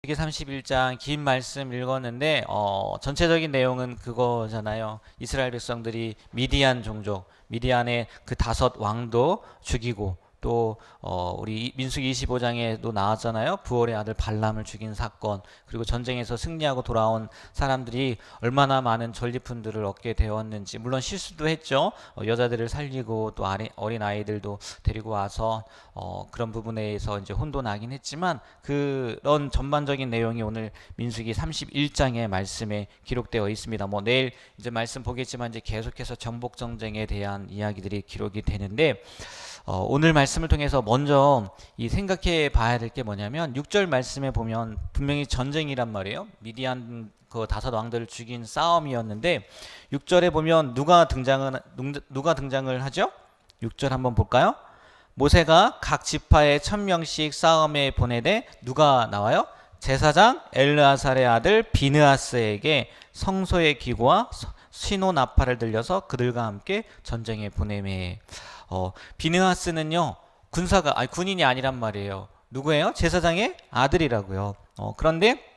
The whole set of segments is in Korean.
민수기 31장 긴 말씀 읽었는데 전체적인 내용은 그거잖아요. 이스라엘 백성들이 미디안 종족, 미디안의 그 5왕도 죽이고 또 우리 민수기 25장에도 나왔잖아요. 부올의 아들 발람을 죽인 사건, 그리고 전쟁에서 승리하고 돌아온 사람들이 얼마나 많은 전리품들을 얻게 되었는지, 물론 실수도 했죠. 여자들을 살리고 또 어린 아이들도 데리고 와서 그런 부분에서 이제 혼돈하긴 했지만, 그런 전반적인 내용이 오늘 민수기 31장의 말씀에 기록되어 있습니다. 뭐 내일 이제 말씀 보겠지만 이제 계속해서 정복 전쟁에 대한 이야기들이 기록이 되는데, 오늘 말씀을 통해서 먼저 이 생각해 봐야 될 게 뭐냐면, 6절 말씀에 보면 분명히 전쟁이란 말이에요. 미디안 그 5왕들을 죽인 싸움이었는데, 6절에 보면 누가 등장을 하죠? 6절 한번 볼까요? 모세가 각 지파에 1000명씩 싸움에 보내되 누가 나와요? 제사장 엘르아살의 아들 비느하스에게 성소의 기구와 신호 나팔을 들려서 그들과 함께 전쟁에 보내매. 비느하스는요, 군인이 아니란 말이에요. 누구예요? 제사장의 아들이라고요. 그런데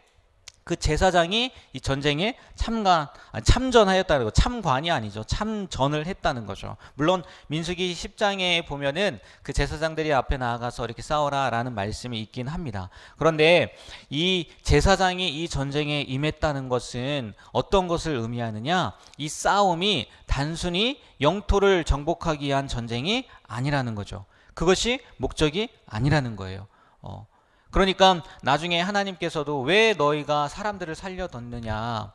그 제사장이 이 전쟁에 참전하였다는 거, 참관이 아니죠. 참전을 했다는 거죠. 물론 민수기 10장에 보면은 그 제사장들이 앞에 나아가서 이렇게 싸워라라는 말씀이 있긴 합니다. 그런데 이 제사장이 이 전쟁에 임했다는 것은 어떤 것을 의미하느냐? 이 싸움이 단순히 영토를 정복하기 위한 전쟁이 아니라는 거죠. 그것이 목적이 아니라는 거예요. 그러니까 나중에 하나님께서도 왜 너희가 사람들을 살려뒀느냐,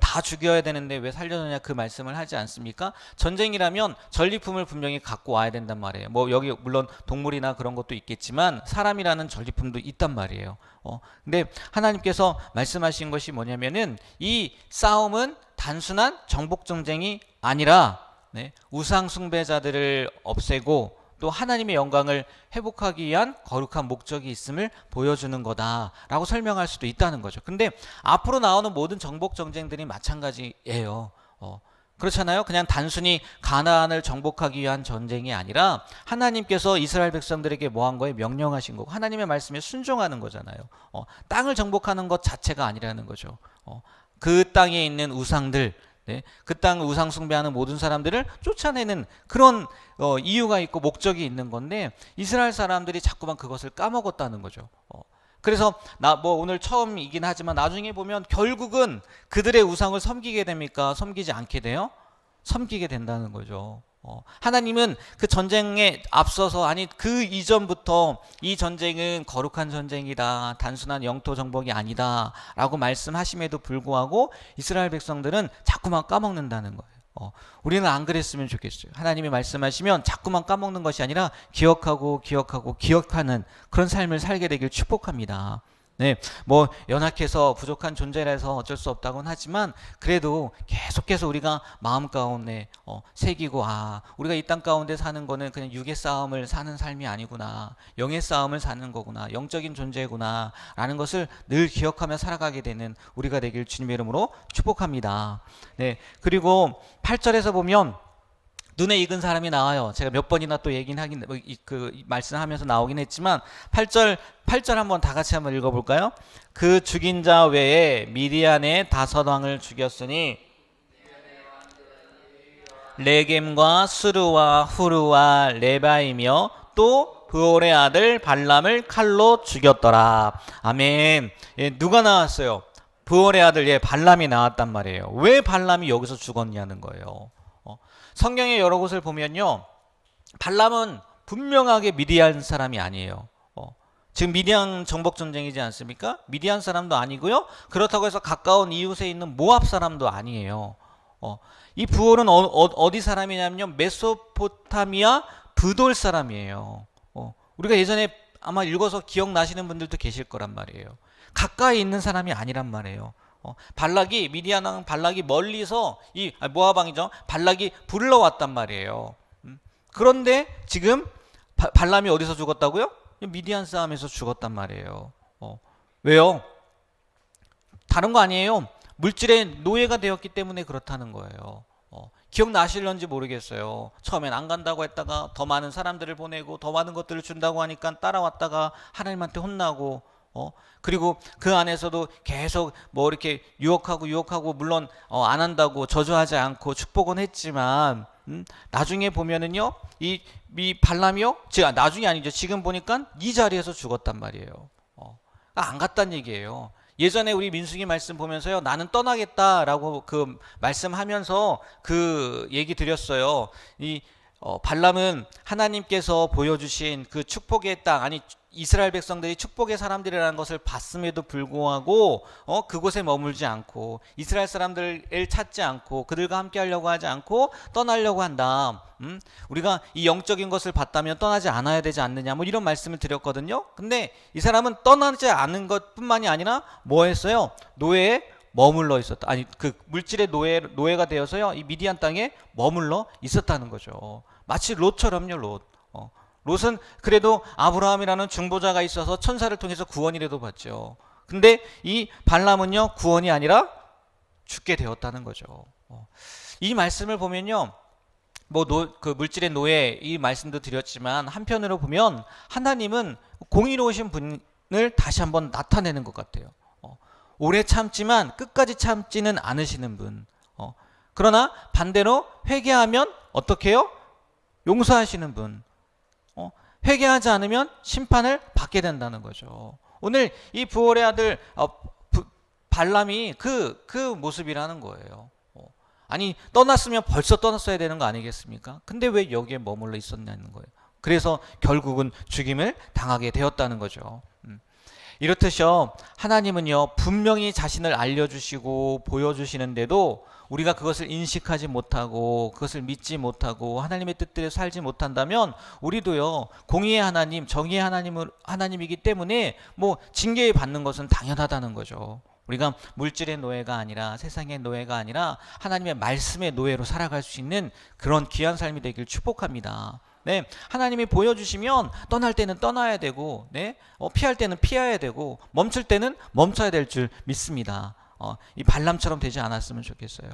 다 죽여야 되는데 왜 살려느냐, 그 말씀을 하지 않습니까? 전쟁이라면 전리품을 분명히 갖고 와야 된단 말이에요. 뭐 여기 물론 동물이나 그런 것도 있겠지만 사람이라는 전리품도 있단 말이에요. 근데 하나님께서 말씀하신 것이 뭐냐면은, 이 싸움은 단순한 정복 전쟁이 아니라 우상 숭배자들을 없애고 또 하나님의 영광을 회복하기 위한 거룩한 목적이 있음을 보여주는 거다라고 설명할 수도 있다는 거죠. 근데 앞으로 나오는 모든 정복 전쟁들이 마찬가지예요. 그렇잖아요. 그냥 단순히 가나안을 정복하기 위한 전쟁이 아니라 하나님께서 이스라엘 백성들에게 뭐 한 거예요? 명령하신 거고, 하나님의 말씀에 순종하는 거잖아요. 땅을 정복하는 것 자체가 아니라는 거죠. 그 땅에 있는 우상들, 그 땅 우상 숭배하는 모든 사람들을 쫓아내는 그런 이유가 있고 목적이 있는 건데, 이스라엘 사람들이 자꾸만 그것을 까먹었다는 거죠. 그래서 뭐 오늘 처음이긴 하지만 나중에 보면 결국은 그들의 우상을 섬기게 됩니까? 섬기지 않게 돼요? 섬기게 된다는 거죠. 하나님은 그 전쟁에 앞서서, 아니 그 이전부터 이 전쟁은 거룩한 전쟁이다, 단순한 영토 정복이 아니다 라고 말씀하심에도 불구하고 이스라엘 백성들은 자꾸만 까먹는다는 거예요. 우리는 안 그랬으면 좋겠어요. 하나님이 말씀하시면 자꾸만 까먹는 것이 아니라 기억하고 기억하는 그런 삶을 살게 되길 축복합니다. 뭐 연약해서 부족한 존재라서 어쩔 수 없다고는 하지만, 그래도 계속해서 우리가 마음 가운데 새기고, 우리가 이 땅 가운데 사는 거는 그냥 육의 싸움을 사는 삶이 아니구나, 영의 싸움을 사는 거구나, 영적인 존재구나 라는 것을 늘 기억하며 살아가게 되는 우리가 되길 주님의 이름으로 축복합니다. 그리고 8절에서 보면 눈에 익은 사람이 나와요. 제가 몇 번이나 또 얘기는 하긴, 말씀하면서 나오긴 했지만, 8절 한번 다 같이 한번 읽어볼까요? 그 죽인 자 외에 미디안의 5왕을 죽였으니 레겜과 스루와 후르와 레바이며 또 브올의 아들 발람을 칼로 죽였더라. 아멘. 누가 나왔어요? 브올의 아들 발람이 나왔단 말이에요. 왜 발람이 여기서 죽었냐는 거예요. 성경의 여러 곳을 보면요, 발람은 분명하게 미디안 사람이 아니에요. 지금 미디안 정복 전쟁이지 않습니까? 미디안 사람도 아니고요, 그렇다고 해서 가까운 이웃에 있는 모압 사람도 아니에요. 이 부올은 어디 사람이냐면요, 메소포타미아 브돌 사람이에요. 우리가 예전에 아마 읽어서 기억나시는 분들도 계실 거란 말이에요. 가까이 있는 사람이 아니란 말이에요. 미디안 왕 발락이 멀리서 모압 왕이죠, 발락이 불러왔단 말이에요. 그런데 지금 발람이 어디서 죽었다고요? 미디안 싸움에서 죽었단 말이에요. 왜요? 다른 거 아니에요. 물질의 노예가 되었기 때문에 그렇다는 거예요. 기억나실런지 모르겠어요. 처음엔 안 간다고 했다가 더 많은 사람들을 보내고 더 많은 것들을 준다고 하니까 따라왔다가 하나님한테 혼나고, 그리고 그 안에서도 계속 뭐 이렇게 유혹하고 물론 안 한다고 저주하지 않고 축복은 했지만 나중에 보면은요 이 발람이요 나중이 아니죠. 지금 보니까 이 자리에서 죽었단 말이에요. 안 갔단 얘기예요. 예전에 우리 민수기 말씀 보면서요 나는 떠나겠다라고 그 말씀하면서 그 얘기 드렸어요. 이 발람은 하나님께서 보여주신 그 축복의 땅, 아니 이스라엘 백성들이 축복의 사람들이라는 것을 봤음에도 불구하고 그곳에 머물지 않고 이스라엘 사람들을 찾지 않고 그들과 함께 하려고 하지 않고 떠나려고 한다. 우리가 이 영적인 것을 봤다면 떠나지 않아야 되지 않느냐, 뭐 이런 말씀을 드렸거든요. 근데 이 사람은 떠나지 않은 것뿐만이 아니라 뭐 했어요? 노예에 머물러 있었다. 아니 그 물질의 노예가 되어서요 이 미디안 땅에 머물러 있었다는 거죠. 마치 롯처럼요. 롯은 그래도 아브라함이라는 중보자가 있어서 천사를 통해서 구원이라도 받죠. 근데 이 발람은요 구원이 아니라 죽게 되었다는 거죠. 이 말씀을 보면요 그 물질의 노예 이 말씀도 드렸지만 한편으로 보면 하나님은 공의로우신 분을 다시 한번 나타내는 것 같아요. 오래 참지만 끝까지 참지는 않으시는 분. 그러나 반대로 회개하면 어떻게 해요? 용서하시는 분. 회개하지 않으면 심판을 받게 된다는 거죠. 오늘 이 부올의 아들 발람이 그 모습이라는 거예요. 아니 떠났으면 벌써 떠났어야 되는 거 아니겠습니까? 근데 왜 여기에 머물러 있었냐는 거예요. 그래서 결국은 죽임을 당하게 되었다는 거죠. 이렇듯이요 하나님은요 분명히 자신을 알려주시고 보여주시는데도 우리가 그것을 인식하지 못하고 그것을 믿지 못하고 하나님의 뜻대로 살지 못한다면 우리도요 공의의 하나님, 정의의 하나님이기 때문에 뭐 징계 받는 것은 당연하다는 거죠. 우리가 물질의 노예가 아니라 세상의 노예가 아니라 하나님의 말씀의 노예로 살아갈 수 있는 그런 귀한 삶이 되길 축복합니다. 네, 하나님이 보여주시면 떠날 때는 떠나야 되고, 네, 피할 때는 피해야 되고, 멈출 때는 멈춰야 될 줄 믿습니다. 이 발람처럼 되지 않았으면 좋겠어요.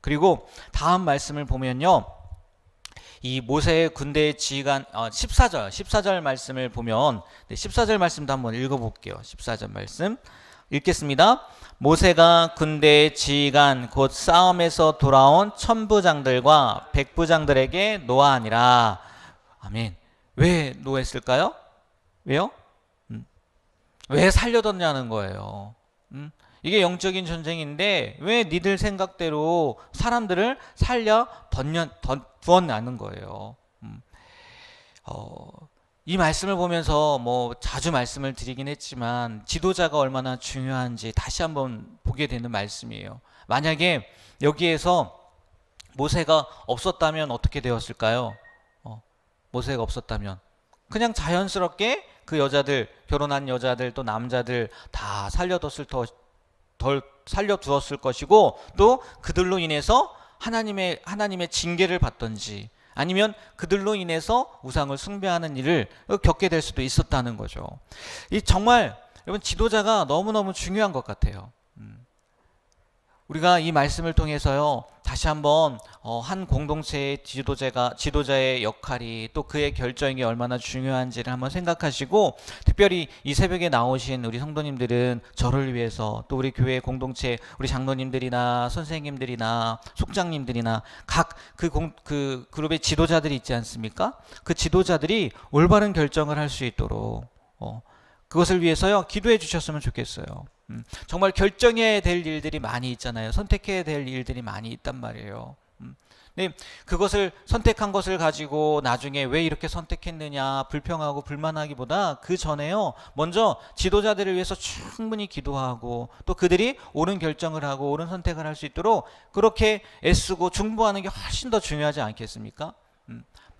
그리고 다음 말씀을 보면요, 이 모세의 군대의 지휘관 14절 말씀을 보면 14절 말씀도 한번 읽어볼게요. 14절 말씀 읽겠습니다. 모세가 군대의 지휘관 곧 싸움에서 돌아온 천부장들과 백부장들에게 노하니라. 아멘. 왜 노했을까요? 왜요? 왜 살려뒀냐는 거예요. 이게 영적인 전쟁인데 왜 니들 생각대로 사람들을 두었냐는 거예요. 이 말씀을 보면서 뭐 자주 말씀을 드리긴 했지만 지도자가 얼마나 중요한지 다시 한번 보게 되는 말씀이에요. 만약에 여기에서 모세가 없었다면 어떻게 되었을까요? 모세가 없었다면 그냥 자연스럽게 그 여자들, 결혼한 여자들 또 남자들 다 살려두었을 것이고 또 그들로 인해서 하나님의 징계를 받던지 아니면 그들로 인해서 우상을 숭배하는 일을 겪게 될 수도 있었다는 거죠. 이 정말 여러분 지도자가 너무너무 중요한 것 같아요. 우리가 이 말씀을 통해서요 다시 한번 한 공동체의 지도자의 역할이 또 그의 결정이 얼마나 중요한지를 한번 생각하시고 특별히 이 새벽에 나오신 우리 성도님들은 저를 위해서 또 우리 교회 공동체 우리 장로님들이나 선생님들이나 속장님들이나 각 그 그룹의 지도자들이 있지 않습니까? 그 지도자들이 올바른 결정을 할 수 있도록 그것을 위해서요 기도해 주셨으면 좋겠어요. 정말 결정해야 될 일들이 많이 있잖아요. 선택해야 될 일들이 많이 있단 말이에요. 네, 그것을 선택한 것을 가지고 나중에 왜 이렇게 선택했느냐 불평하고 불만하기보다 그 전에요 먼저 지도자들을 위해서 충분히 기도하고 또 그들이 옳은 결정을 하고 옳은 선택을 할 수 있도록 그렇게 애쓰고 중보하는 게 훨씬 더 중요하지 않겠습니까?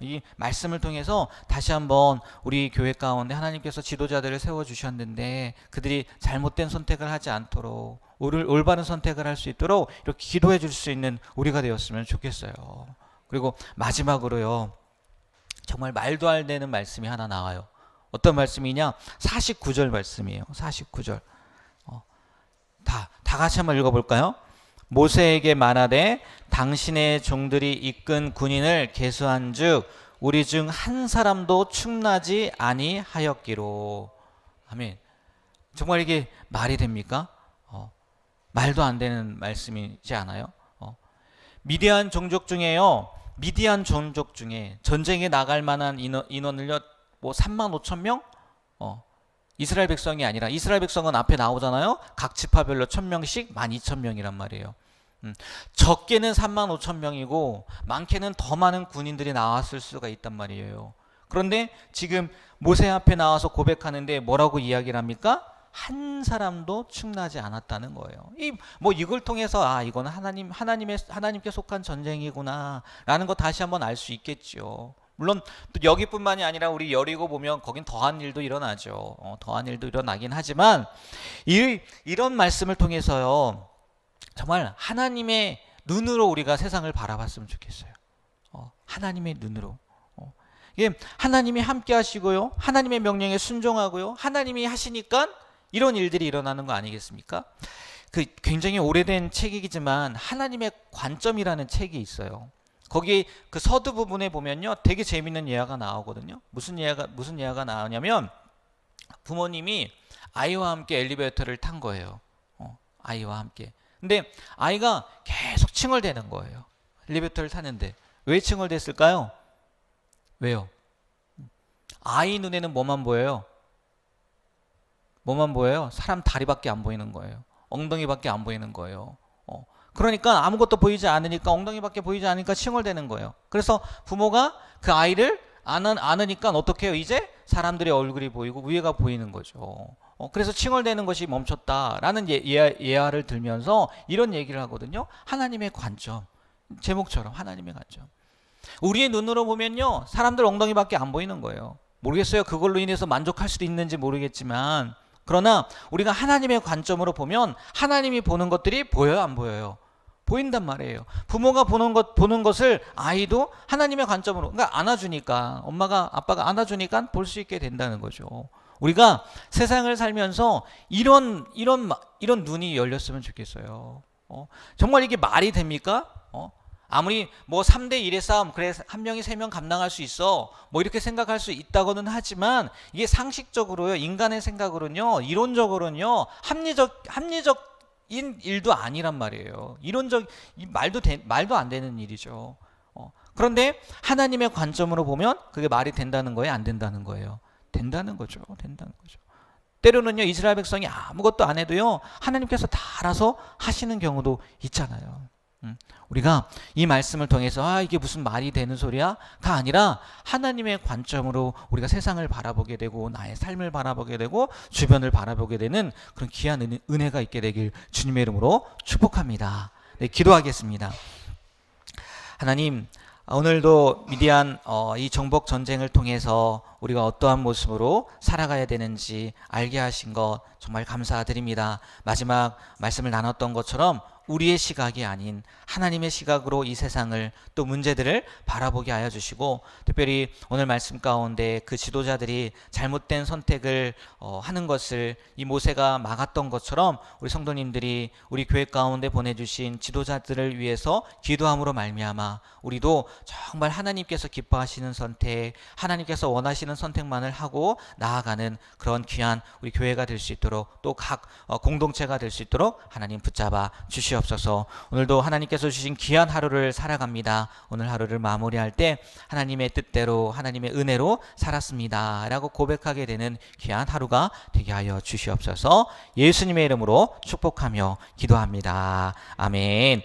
이 말씀을 통해서 다시 한번 우리 교회 가운데 하나님께서 지도자들을 세워주셨는데 그들이 잘못된 선택을 하지 않도록 올바른 선택을 할 수 있도록 이렇게 기도해 줄 수 있는 우리가 되었으면 좋겠어요. 그리고 마지막으로요 정말 말도 안 되는 말씀이 하나 나와요. 어떤 말씀이냐? 49절 말씀이에요. 49절 다 같이 한번 읽어볼까요? 모세에게 말하되 당신의 종들이 이끈 군인을 계수한즉 우리 중 한 사람도 충나지 아니하였기로. 아멘. 정말 이게 말이 됩니까? 말도 안 되는 말씀이지 않아요? 미디안 종족 중에요. 미디안 종족 중에 전쟁에 나갈 만한 인원을요, 뭐 3만 5천 명? 이스라엘 백성이 아니라, 이스라엘 백성은 앞에 나오잖아요. 각 지파별로 1,000명씩 12,000명이란 말이에요. 적게는 3만 5천 명이고 많게는 더 많은 군인들이 나왔을 수가 있단 말이에요. 그런데 지금 모세 앞에 나와서 고백하는데 뭐라고 이야기를 합니까? 한 사람도 충나지 않았다는 거예요. 이걸 통해서 이거는 하나님께 속한 전쟁이구나라는 거 다시 한번 알 수 있겠죠. 물론 또 여기뿐만이 아니라 우리 여리고 보면 거긴 더한 일도 일어나죠. 더한 일도 일어나긴 하지만 이런 말씀을 통해서요, 정말 하나님의 눈으로 우리가 세상을 바라봤으면 좋겠어요. 하나님의 눈으로. 이게 하나님이 함께 하시고요, 하나님의 명령에 순종하고요, 하나님이 하시니까 이런 일들이 일어나는 거 아니겠습니까? 그 굉장히 오래된 책이지만 하나님의 관점이라는 책이 있어요. 거기 그 서두 부분에 보면요, 되게 재밌는 예화가 나오거든요. 무슨 예화가 나오냐면, 부모님이 아이와 함께 엘리베이터를 탄 거예요. 아이와 함께. 근데 아이가 계속 칭얼대는 거예요. 엘리베이터를 타는데. 왜 칭얼댔을까요? 왜요? 아이 눈에는 뭐만 보여요? 뭐만 보여요? 사람 다리밖에 안 보이는 거예요. 엉덩이밖에 안 보이는 거예요. 그러니까 아무것도 보이지 않으니까, 엉덩이밖에 보이지 않으니까 칭얼대는 거예요. 그래서 부모가 그 아이를 안으니까 어떻게 해요? 이제 사람들의 얼굴이 보이고 위에가 보이는 거죠. 그래서 칭얼대는 것이 멈췄다라는 예화를 들면서 이런 얘기를 하거든요. 하나님의 관점. 제목처럼 하나님의 관점. 우리의 눈으로 보면요, 사람들 엉덩이밖에 안 보이는 거예요. 모르겠어요. 그걸로 인해서 만족할 수도 있는지 모르겠지만, 그러나 우리가 하나님의 관점으로 보면 하나님이 보는 것들이 보여요, 안 보여요? 보인단 말이에요. 부모가 보는 것을 아이도 하나님의 관점으로, 그러니까 안아주니까, 아빠가 안아주니까 볼 수 있게 된다는 거죠. 우리가 세상을 살면서 이런 눈이 열렸으면 좋겠어요. 정말 이게 말이 됩니까? 아무리 뭐 3대 1의 싸움, 그래 한 명이 3명 감당할 수 있어, 뭐 이렇게 생각할 수 있다고는 하지만, 이게 상식적으로요, 인간의 생각으로는요, 이론적으로는요, 합리적인 일도 아니란 말이에요. 말도 안 되는 일이죠. 그런데 하나님의 관점으로 보면 그게 말이 된다는 거예요, 안 된다는 거예요? 된다는 거죠. 때로는요, 이스라엘 백성이 아무것도 안 해도요, 하나님께서 다 알아서 하시는 경우도 있잖아요. 우리가 이 말씀을 통해서 이게 무슨 말이 되는 소리야? 가 아니라 하나님의 관점으로 우리가 세상을 바라보게 되고, 나의 삶을 바라보게 되고, 주변을 바라보게 되는 그런 귀한 은혜가 있게 되길 주님의 이름으로 축복합니다. 네, 기도하겠습니다. 하나님, 오늘도 미디안 이 정복 전쟁을 통해서 우리가 어떠한 모습으로 살아가야 되는지 알게 하신 것 정말 감사드립니다. 마지막 말씀을 나눴던 것처럼 우리의 시각이 아닌 하나님의 시각으로 이 세상을, 또 문제들을 바라보게 하여 주시고, 특별히 오늘 말씀 가운데 그 지도자들이 잘못된 선택을 하는 것을 이 모세가 막았던 것처럼, 우리 성도님들이 우리 교회 가운데 보내주신 지도자들을 위해서 기도함으로 말미암아 우리도 정말 하나님께서 기뻐하시는 선택, 하나님께서 원하시는 선택만을 하고 나아가는 그런 귀한 우리 교회가 될 수 있도록, 또 각 공동체가 될 수 있도록 하나님 붙잡아 주시옵소서. 오늘도 하나님께서 주신 귀한 하루를 살아갑니다. 오늘 하루를 마무리할 때 하나님의 뜻대로, 하나님의 은혜로 살았습니다 라고 고백하게 되는 귀한 하루가 되게 하여 주시옵소서. 예수님의 이름으로 축복하며 기도합니다. 아멘.